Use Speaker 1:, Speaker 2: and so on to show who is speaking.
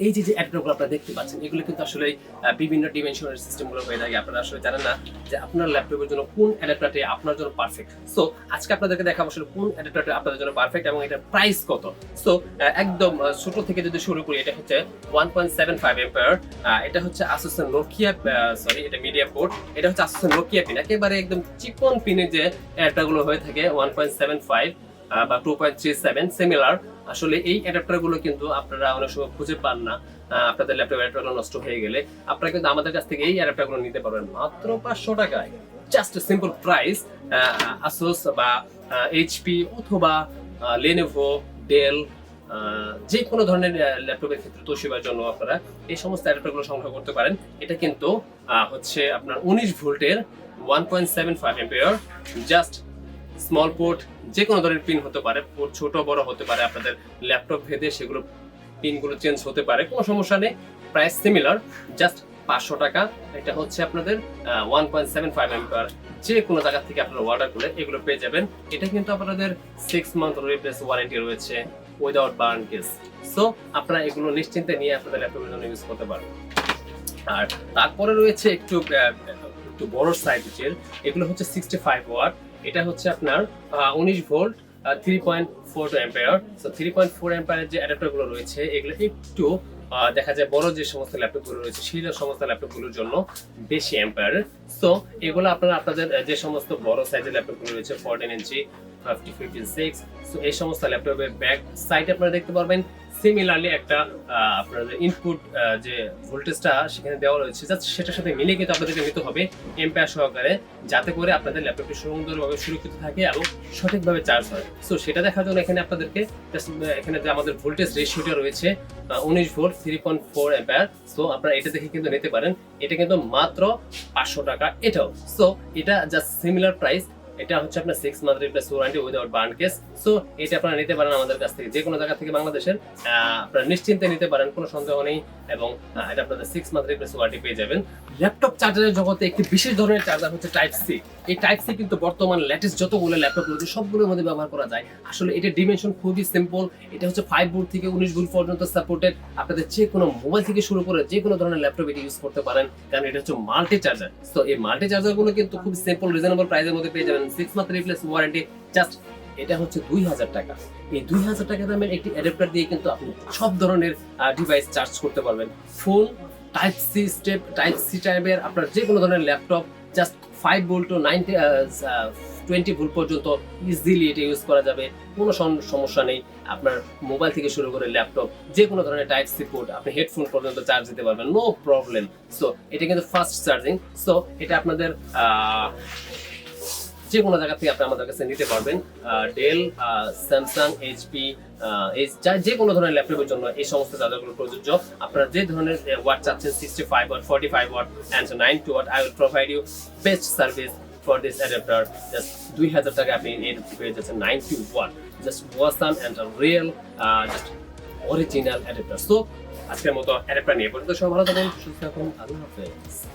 Speaker 1: এই যে অ্যাডাপ্টারগুলো আপনারা দেখতে পাচ্ছেন, এগুলো কিন্তু আসলে বিভিন্ন ডিমেনশনের সিস্টেমগুলো হয়ে থাকে। আপনারা আসলে জানেন না যে আপনার ল্যাপটপের জন্য কোন অ্যাডাপ্টারটি আপনার জন্য পারফেক্ট। সো আজকে আপনাদেরকে দেখাবো আসলে কোন অ্যাডাপ্টারটি আপনাদের জন্য পারফেক্ট এবং এটার প্রাইস কত। সো একদম ছোট থেকে যদি শুরু করি, এটা হচ্ছে 1.75 এম্পিয়ার। এটা হচ্ছে আসুসের নোকিয়া, এটা মিডিয়া পোর্ট। এটা হচ্ছে আসুসের নোকিয়া পিন, একেবারে একদম চিকন পিনের যে অ্যাডাপ্টারগুলো হয়ে থাকে 1.75 বা 2.37 সিমিলার। আসলে এই অ্যাডাপ্টারগুলো কিন্তু আপনারা অনেক সময় খুঁজে পান না। আপনাদের ল্যাপটপ অ্যাডাপ্টারগুলো নষ্ট হয়ে গেলে আপনারা কিন্তু আমাদের কাছ থেকে এই অ্যাডাপ্টারগুলো নিতে পারবেন মাত্র 500 টাকায়। Just simple price. আসুস বা এইচপি অথবা লেনোভো, ডেল, যে কোনো ধরনের ল্যাপটপের ক্ষেত্রে তোশিবার জন্য আপনারা এই সমস্ত অ্যাডাপ্টারগুলো সংগ্রহ করতে পারেন। এটা কিন্তু হচ্ছে আপনার 19 ভোল্টের 1.75 এম্পিয়ার। জাস্ট স্মল পোর্ট, যে কোনো ধরনের পিন হতে পারে, পোর্ট ছোট বড় হতে পারে, আপনাদের ল্যাপটপ ভেদে সেগুলো পিনগুলো চেঞ্জ হতে পারে, কোনো সমস্যা নেই। প্রাইস সিমিলার, জাস্ট 500 টাকা। এটা হচ্ছে আপনাদের 1.75 এম্পিয়ার। যে কোনো জায়গা থেকে আপনারা অর্ডার করে এগুলো পেয়ে যাবেন। এটা কিন্তু আপনাদের 6 মান্থ রিপ্লেস ওয়ারেন্টি রয়েছে উইদাউট বার্ন কেস। সো আপনারা এগুলো নিশ্চিন্তে নিয়ে আপনাদের ল্যাপটপের জন্য ইউজ করতে পারেন। আর তারপরে রয়েছে একটু বড় সাইজের, এগুলো হচ্ছে 65 ওয়াট। এটা হচ্ছে আপনার 19 ভোল্ট 3.42 অ্যাম্পিয়ার। সো 3.4 অ্যাম্পিয়ারের যে অ্যাডাপ্টারগুলো রয়েছে এগুলো একটু দেখা যায় বড় যে সমস্ত ল্যাপটপগুলো রয়েছে সেই সমস্ত ল্যাপটপগুলোর জন্য বেশি অ্যাম্পিয়ারের। সো এগুলো আপনারা আপনাদের যে সমস্ত বড় সাইজের ল্যাপটপগুলো রয়েছে 14 ইঞ্চি, 50, 15, 6, সো এই সমস্ত ল্যাপটপের ব্যাক সাইডে আপনারা দেখতে পারবেন সিমিলারলি একটা আপনাদের ইনপুট যে ভোল্টেজটা সেখানে দেওয়া রয়েছে, জাস্ট সেটার সাথে মিলে কিন্তু আপনাদেরকে নিতে হবে এম্পিয়ার সহকারে, যাতে করে আপনাদের ল্যাপটপটি সুন্দরভাবে সুরক্ষিত থাকে এবং সঠিকভাবে চার্জ হয়। সো সেটা দেখার জন্য এখানে আপনাদেরকে এখানে যে আমাদের ভোল্টেজ রেশিওটা রয়েছে 19 ভোল্ট 3.4 অ্যাম্পিয়ার। সো আপনারা এটা দেখে কিন্তু নিতে পারেন। এটা কিন্তু মাত্র 500 টাকা এটাও। সো এটা জাস্ট সিমিলার প্রাইস। এটা হচ্ছে আপনার 6 month replace warranty without burn case. So এটা আপনারা নিতে পারেন আমাদের কাছ থেকে, যে কোনো জায়গা থেকে বাংলাদেশের আপনারা নিশ্চিন্তে নিতে পারেন, কোনো সন্দেহ নেই। এবং এটা আপনাদের 6 মান্থ রিপ্লেস ওয়ারেন্টি পেয়ে যাবেন। ল্যাপটপ চার্জারের জগতে একটি বিশেষ ধরনের চার্জার হচ্ছে টাইপ সি। এই টাইপ সি কিন্তু বর্তমান লেটেস্ট যতগুলো ল্যাপটপ রয়েছে সবগুলোর মধ্যে ব্যবহার করা যায়। আসলে এটা ডিমেনশন খুবই সিম্পল। এটা হচ্ছে 5 ভোল্ট থেকে 19 ভোল্ট পর্যন্ত সাপোর্টেড। আপনাদের যে কোনো মোবাইল থেকে শুরু করে যে কোনো ধরনের ল্যাপটপ এটা ইউজ করতে পারেন, কারণ এটা হচ্ছে মাল্টি চার্জার। সো এই মাল্টি চার্জারগুলো কিন্তু খুব সিম্পল রিজনেবল প্রাইসের মধ্যে পেয়ে যাবেন। 6 মান্থ রিপ্লেস ওয়ারেন্টি, জাস্ট এটা হচ্ছে 2000 টাকা। এই 2000 টাকা দামের একটি অ্যাডাপ্টার দিয়ে কিন্তু আপনি সব ধরনের ডিভাইস চার্জ করতে পারবেন। Phone, type C step, type C টাইপের আপনার যে কোনো ধরনের laptop, just 5 volt to 20 volt পর্যন্ত ইজিলি এটা ইউজ করা যাবে, কোনো সমস্যা নেই। আপনার মোবাইল থেকে শুরু করে ল্যাপটপ, যে কোনো ধরনের টাইপ সি পোর্ট, আপনি হেডফোন পর্যন্ত চার্জ দিতে পারবেন, নো প্রবলেম। সো এটা কিন্তু ফাস্ট চার্জিং। সো এটা আপনাদের যে কোনো জায়গা থেকে আপনি আমাদের কাছে নিতে পারবেন। ডেল, স্যামসাং, এইচপি, যে কোনো ধরনের ল্যাপটপের জন্য এই সমস্ত চার্জারগুলো প্রযোজ্য। আপনারা যে ধরনের ওয়াট চাচ্ছেন, 65 watt, 45 watt and 90 watt, I will provide you best service for this adapter. Just 2000 টাকা আপনি এর পেয়ে যাচ্ছেন 90 watt, just awesome and a real just original adapter. So আজকের মতো অ্যাডাপ্টার নিয়ে পর্যন্ত সবাই ভালো থাকুন, সুস্থ থাকুন, আল্লাহ হাফেজ।